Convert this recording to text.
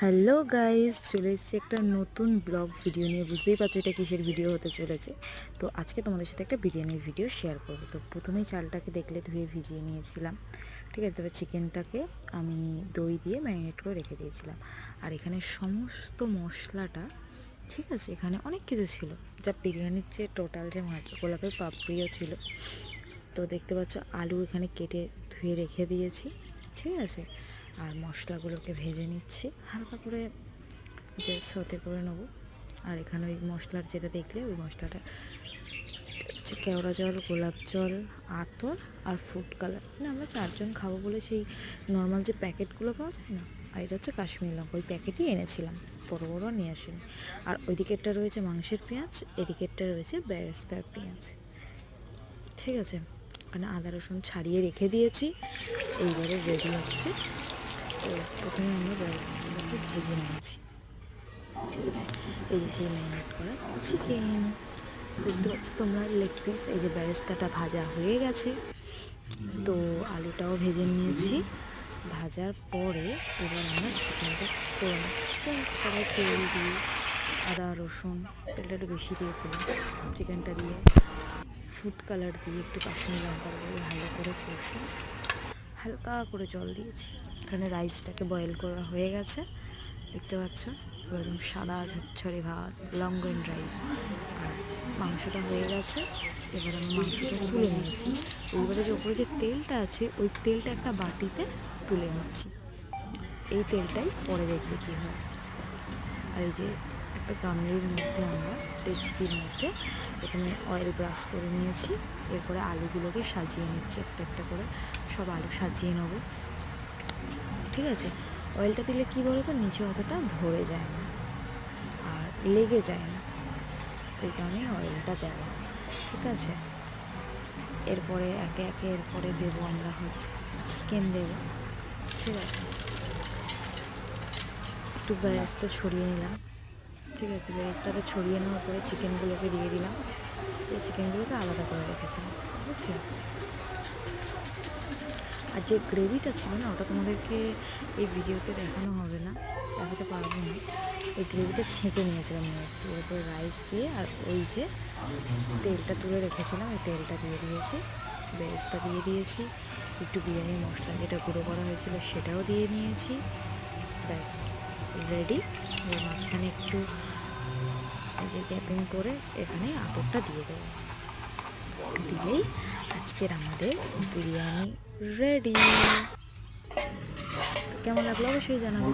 Hello guys, চলে এসেছি একটা নতুন ব্লগ ভিডিও নিয়ে। বুঝতেই পারছো এটা কিসের ভিডিও হতে চলেছে। তো আজকে তোমাদের সাথে একটা বিরিয়ানির ভিডিও শেয়ার করবো। তো প্রথমেই চালটাকে দেখলে ধুয়ে ভিজিয়ে নিয়েছিলাম, ঠিক আছে। তবে চিকেনটাকে আমি দই দিয়ে ম্যারিনেট করে রেখে দিয়েছিলাম। আর এখানে সমস্ত মশলাটা, ঠিক আছে, এখানে অনেক কিছু ছিল, যা বিরিয়ানির যে টোটাল যে গোলাপের পাপড়িও ছিল। তো দেখতে পাচ্ছ আলু এখানে কেটে ধুয়ে রেখে দিয়েছি, ঠিক আছে। আর মশলাগুলোকে ভেজে নিচ্ছি হালকা করে, যে সতে করে নেবো। আর এখানে ওই মশলার যেটা দেখলে, ওই মশলাটা হচ্ছে কেওড়া জল, গোলাপ জল, আতর আর ফুড কালার। মানে আমরা 4 জন খাবো বলে সেই নর্মাল যে প্যাকেটগুলো পাওয়া যায় না, আর এটা হচ্ছে কাশ্মীরি লঙ্কা, ওই প্যাকেটই এনেছিলাম, বড় বড় নিয়ে আসিনি। আর ওই দিকেরটা রয়েছে মাংসের পেঁয়াজ, এদিকেরটা রয়েছে বেরেস্তার পেঁয়াজ, ঠিক আছে। মানে আদা রসুন ছাড়িয়ে রেখে দিয়েছি, এইবারে রেডি হচ্ছে। তো প্রথমে আমরা বেরেস্তাটাকে ভেজে নিয়েছি, ঠিক আছে। এই যে সেই ম্যারিনেট করা চিকেন দেখতে পাচ্ছ তোমরা, লেগ পিস। এই যে বেরেস্তাটা ভাজা হয়ে গেছে, তো আলুটাও ভেজে নিয়েছি। ভাজার পরে এবার আমরা চিকেনটা করে নিচ্ছি। কড়াই তেল দিয়ে, আদা রসুন, তেলটা একটু বেশি দিয়েছিলাম, চিকেনটা দিয়ে ফুড কালার দিয়ে একটু কাশ্মীরি লঙ্কা দিয়ে ভালো করে কষে হালকা করে জল দিয়েছি। এখানে রাইসটাকে বয়েল করা হয়ে গেছে, দেখতে পাচ্ছ একদম সাদা ঝরঝরে ভাত, লং গ্রেন রাইস। আর মাংসটা হয়ে গেছে, এবার আমি মাংসটা তুলে নিয়েছি। এবারে যে ওপরে যে তেলটা আছে, ওই তেলটা একটা বাটিতে তুলে নিচ্ছি। এই তেলটাই পরে দেখবে কী হয়। আর এই যে একটা গামলির মধ্যে আমরা রেসিপির মধ্যে প্রথমে অয়েল ব্রাশ করে নিয়েছি। এরপরে আলুগুলোকে সাজিয়ে নিচ্ছি, একটা একটা করে সব আলু সাজিয়ে নেব, ঠিক আছে। অয়েলটা দিলে কী বলো তো, নিচে অতটা ধরে যায় না আর লেগে যায় না, এই কারণে অয়েলটা দেওয়া, ঠিক আছে। এরপরে একে একে এরপরে দেবো আমরা হচ্ছে চিকেন দেবো, ঠিক আছে। একটু বেরেস্তা ছড়িয়ে নিলাম, ঠিক আছে। বেরেস্তাটা ছড়িয়ে নেওয়ার পরে চিকেনগুলোকে দিয়ে দিলাম। এই চিকেনগুলোকে আলাদা করে রেখেছিলাম, বুঝলে। আর যে গ্রেভিটা ছিল না, ওটা তোমাদেরকে এই ভিডিওতে দেখানো হবে না, দেখাতে পারবো না। এই গ্রেভিটা ছেঁকে নিয়েছিলাম এর উপরে রাইস দিয়ে, আর ওই যে তেলটা তুলে রেখেছিলাম, ওই তেলটা দিয়ে দিয়েছি, বেরেস্তা দিয়ে দিয়েছি, একটু বিরিয়ানির মশলা যেটা গুঁড়ো করা হয়েছিল সেটাও দিয়ে নিয়েছি। ব্যাস রেডি। এবার মাঝখানে একটু এই যে গ্যাপিং করে এখানে আতরটা দিয়ে দেবো, দিলেই আজকের আমাদের বিরিয়ানি রেডি। কেমন লাগলো অবশ্যই জানাবো।